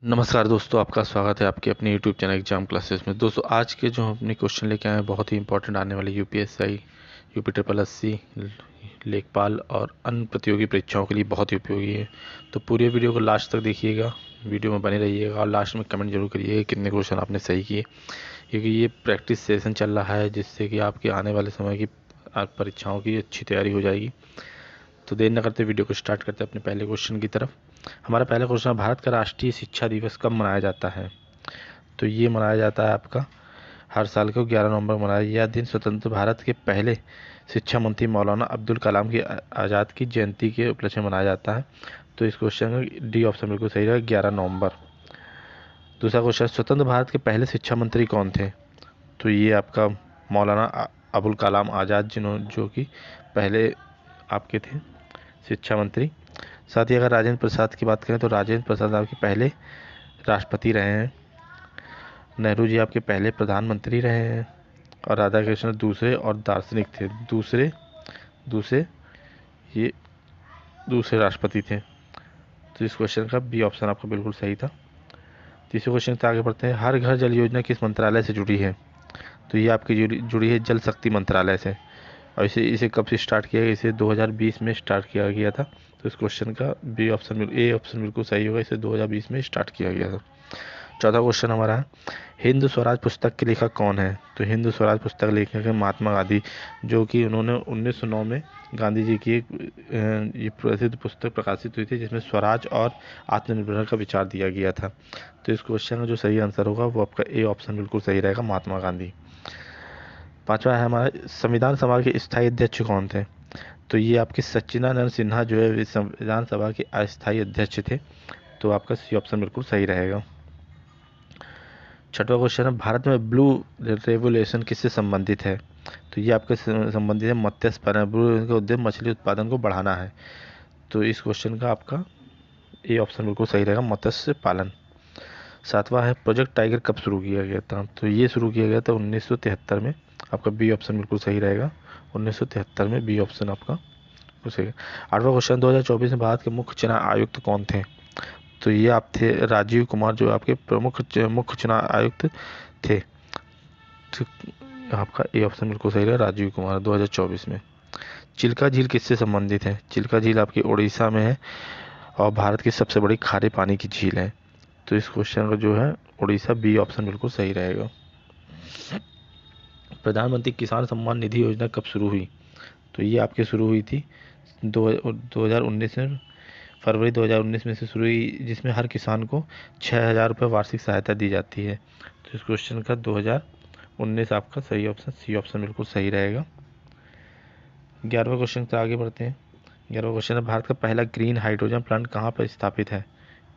नमस्कार दोस्तों, आपका स्वागत है आपके अपने YouTube चैनल एग्जाम क्लासेस में। दोस्तों आज के जो हम अपने क्वेश्चन लेके आए हैं बहुत ही इंपॉर्टेंट आने वाले यूपीएससी, यूपी ट्रिपल एससी, लेखपाल और अन्य प्रतियोगी परीक्षाओं के लिए बहुत ही उपयोगी है। तो पूरे वीडियो को लास्ट तक देखिएगा, वीडियो में बने रहिएगा और लास्ट में कमेंट जरूर करिएगा कितने क्वेश्चन आपने सही किए, क्योंकि ये प्रैक्टिस सेशन चल रहा है जिससे कि आपके आने वाले समय की परीक्षाओं की अच्छी तैयारी हो जाएगी। तो देर न करते वीडियो को स्टार्ट करते हैं अपने पहले क्वेश्चन की तरफ। हमारा पहला क्वेश्चन है, भारत का राष्ट्रीय शिक्षा दिवस कब मनाया जाता है? तो ये मनाया जाता है आपका हर साल को 11 नवंबर को मनाया। यह दिन स्वतंत्र भारत के पहले शिक्षा मंत्री मौलाना अब्दुल कलाम की आज़ाद की जयंती के उपलक्ष्य में मनाया जाता है। तो इस क्वेश्चन का डी ऑप्शन बिल्कुल सही रहेगा, 11 नवंबर। दूसरा क्वेश्चन, स्वतंत्र भारत के पहले शिक्षा मंत्री कौन थे? तो ये आपका मौलाना अबुल कलाम आज़ाद, जो कि पहले आपके थे शिक्षा मंत्री। साथ ही अगर राजेंद्र प्रसाद की बात करें तो राजेंद्र प्रसाद आपके पहले राष्ट्रपति रहे हैं। नेहरू जी आपके पहले प्रधानमंत्री रहे हैं और राधा कृष्ण दूसरे और दार्शनिक थे, दूसरे दूसरे ये दूसरे राष्ट्रपति थे। तो इस क्वेश्चन का बी ऑप्शन आपका बिल्कुल सही था। तीसरे क्वेश्चन से आगे बढ़ते हैं, हर घर जल योजना किस मंत्रालय से जुड़ी है? तो ये आपकी जुड़ी है जल शक्ति मंत्रालय से। और इसे कब से स्टार्ट किया गया? इसे 2020 में स्टार्ट किया गया था। तो इस क्वेश्चन का बी ऑप्शन ए ऑप्शन बिल्कुल सही होगा, इसे 2020 में स्टार्ट किया गया था। चौथा क्वेश्चन हमारा है, हिंद स्वराज पुस्तक के लेखक कौन है? तो हिंद स्वराज पुस्तक लेखक है महात्मा गांधी, जो कि उन्होंने 1909 में गांधी जी की एक ये प्रसिद्ध पुस्तक प्रकाशित हुई थी जिसमें स्वराज और आत्मनिर्भर का विचार दिया गया था। तो इस क्वेश्चन का जो सही आंसर होगा वो आपका ए ऑप्शन बिल्कुल सही रहेगा, महात्मा गांधी। पांचवा है हमारा, संविधान सभा के स्थायी अध्यक्ष कौन थे? तो ये आपके सच्चिदानंद सिन्हा जो है संविधान सभा के अस्थायी अध्यक्ष थे। तो आपका सी ऑप्शन बिल्कुल सही रहेगा। छठवा क्वेश्चन है, भारत में ब्लू रेवोल्यूशन किससे संबंधित है? तो ये आपके संबंधित है मत्स्य पालन। ब्लू का उद्देश्य मछली उत्पादन को बढ़ाना है। तो इस क्वेश्चन का आपका ए ऑप्शन बिल्कुल सही रहेगा, मत्स्य पालन। सातवां है, प्रोजेक्ट टाइगर कब शुरू किया गया था? तो ये शुरू किया गया था 1973 में। आपका बी ऑप्शन बिल्कुल सही रहेगा, 1973 में बी ऑप्शन आपका सही है। आठवां क्वेश्चन, 2024 में भारत के मुख्य चुनाव आयुक्त कौन थे? तो ये आप थे राजीव कुमार, जो आपके प्रमुख मुख्य चुनाव आयुक्त थे। तो आपका ए ऑप्शन बिल्कुल सही है, राजीव कुमार 2024 में। चिल्का झील किससे संबंधित है? चिल्का झील आपकी उड़ीसा में है और भारत की सबसे बड़ी खारे पानी की झील है। तो इस क्वेश्चन का जो है उड़ीसा, बी ऑप्शन बिल्कुल सही रहेगा। प्रधानमंत्री किसान सम्मान निधि योजना कब शुरू हुई? तो ये आपके शुरू हुई थी 2019 में, फरवरी 2019 में से शुरू हुई, जिसमें हर किसान को 6,000 रुपये वार्षिक सहायता दी जाती है। तो इस क्वेश्चन का 2019 आपका सही ऑप्शन, सी ऑप्शन बिल्कुल सही रहेगा। 11वें क्वेश्चन से आगे बढ़ते हैं। 11वां क्वेश्चन है, भारत का पहला ग्रीन हाइड्रोजन प्लांट कहाँ पर स्थापित है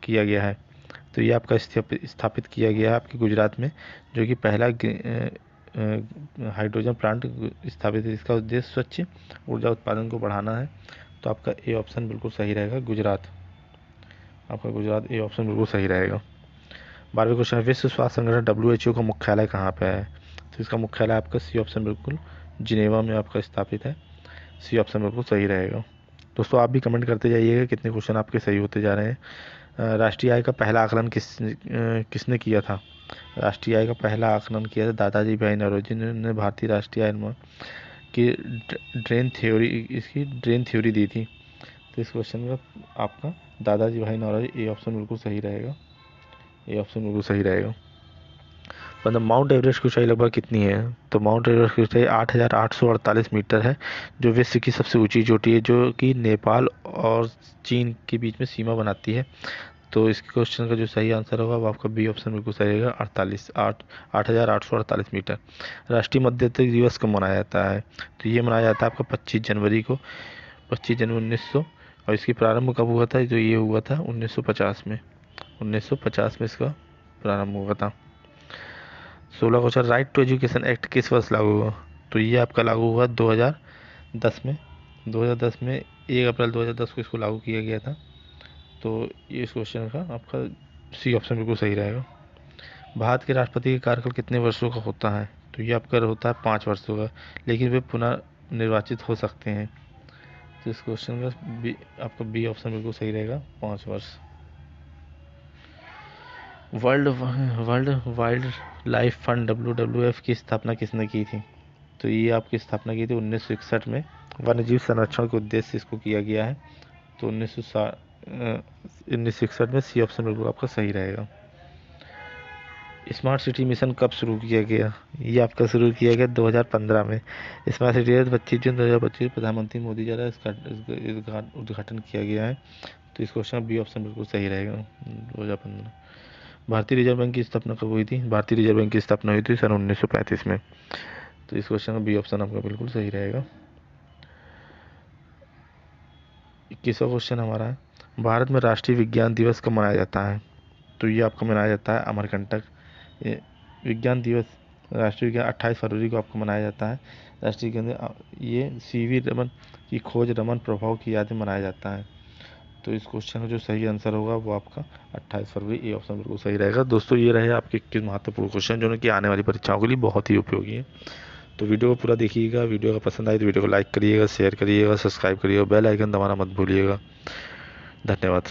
किया गया है? तो ये आपका स्थापित किया गया है आपके गुजरात में, जो कि पहला हाइड्रोजन प्लांट स्थापित है। इसका उद्देश्य स्वच्छ ऊर्जा उत्पादन को बढ़ाना है। तो आपका ए ऑप्शन बिल्कुल सही रहेगा, गुजरात। आपका गुजरात ए ऑप्शन बिल्कुल सही रहेगा। 12वें क्वेश्चन है, विश्व स्वास्थ्य संगठन WHO का मुख्यालय कहाँ पे है? तो इसका मुख्यालय आपका सी ऑप्शन बिल्कुल जिनेवा में आपका स्थापित है। सी ऑप्शन बिल्कुल सही रहेगा। दोस्तों आप भी कमेंट करते जाइएगा कितने क्वेश्चन आपके सही होते जा रहे हैं। राष्ट्रीय आय का पहला आकलन किसने किया था? राष्ट्रीय आय का पहला आकलन किया था दादाजी भाई नौरोजी ने। भारतीय राष्ट्रीय आय की ड्रेन थ्योरी दी थी। तो इस क्वेश्चन का आपका दादाजी भाई नौरोजी, ए ऑप्शन बिल्कुल सही रहेगा, ए ऑप्शन बिल्कुल सही रहेगा। मतलब माउंट एवरेस्ट की ऊंचाई लगभग कितनी है? तो माउंट एवरेस्ट की ऊंचाई 8,848 मीटर है, जो विश्व की सबसे ऊंची चोटी है, जो कि नेपाल और चीन के बीच में सीमा बनाती है। तो इस क्वेश्चन का जो सही आंसर होगा वो आपका बी ऑप्शन बिल्कुल सही रहेगा, 8,848 मीटर। राष्ट्रीय मध्यस्थता दिवस कब मनाया जाता है? तो ये मनाया जाता है आपका 25 जनवरी को, 25 जनवरी 1900। और इसकी प्रारंभ कब हुआ था? तो ये हुआ था 1950 में, 1950 में इसका प्रारंभ हुआ था। 16 question, right to education act किस वर्ष लागू हुआ? तो ये आपका लागू हुआ 2010 में। 2010 में 1 अप्रैल 2010 को इसको लागू किया गया था। तो ये इस क्वेश्चन का आपका सी ऑप्शन बिल्कुल सही रहेगा। भारत के राष्ट्रपति का कार्यकाल कितने वर्षों का होता है? तो ये आपका होता है 5 वर्षों का, लेकिन वे पुनः निर्वाचित हो सकते हैं। तो इस क्वेश्चन का आपका बी ऑप्शन बिल्कुल सही रहेगा, 5 वर्ष। World world wild life fund WWF की स्थापना किसने की थी? तो ये आपकी स्थापना की थी 1961 में। वन्य जीव संरक्षण के उद्देश्य से इसको किया गया है। तो 1961 में सी ऑप्शन बिल्कुल आपका सही रहेगा। स्मार्ट सिटी मिशन कब शुरू किया गया? ये आपका शुरू किया गया 2015 में। स्मार्ट सिटी 25 जून 2025 प्रधानमंत्री मोदी द्वारा इसका उद्घाटन किया गया है। तो इस क्वेश्चन बी ऑप्शन बिल्कुल सही रहेगा, 2015। भारतीय रिजर्व बैंक की स्थापना कब हुई थी? भारतीय रिजर्व बैंक की स्थापना हुई थी सन 1935 में। तो इस क्वेश्चन का बी ऑप्शन आपका बिल्कुल सही रहेगा। 21वां क्वेश्चन हमारा है, भारत में राष्ट्रीय विज्ञान दिवस कब मनाया जाता है? तो ये आपका मनाया जाता है अमरकंटक विज्ञान दिवस। राष्ट्रीय विज्ञान 28 फरवरी को आपको मनाया जाता है। राष्ट्रीय विज्ञान ये CV रमन की खोज रमन प्रभाव की याद में मनाया जाता है। तो इस क्वेश्चन का जो सही आंसर होगा वो आपका 28 फरवरी, ये ऑप्शन बिल्कुल सही रहेगा। दोस्तों ये रहे आपके 21 महत्वपूर्ण क्वेश्चन जो कि आने वाली परीक्षाओं के लिए बहुत ही उपयोगी है। तो वीडियो को पूरा देखिएगा। वीडियो का पसंद आए तो वीडियो को लाइक करिएगा, शेयर करिएगा, सब्सक्राइब करिएगा, बेल आइकन दबाना मत भूलिएगा। धन्यवाद।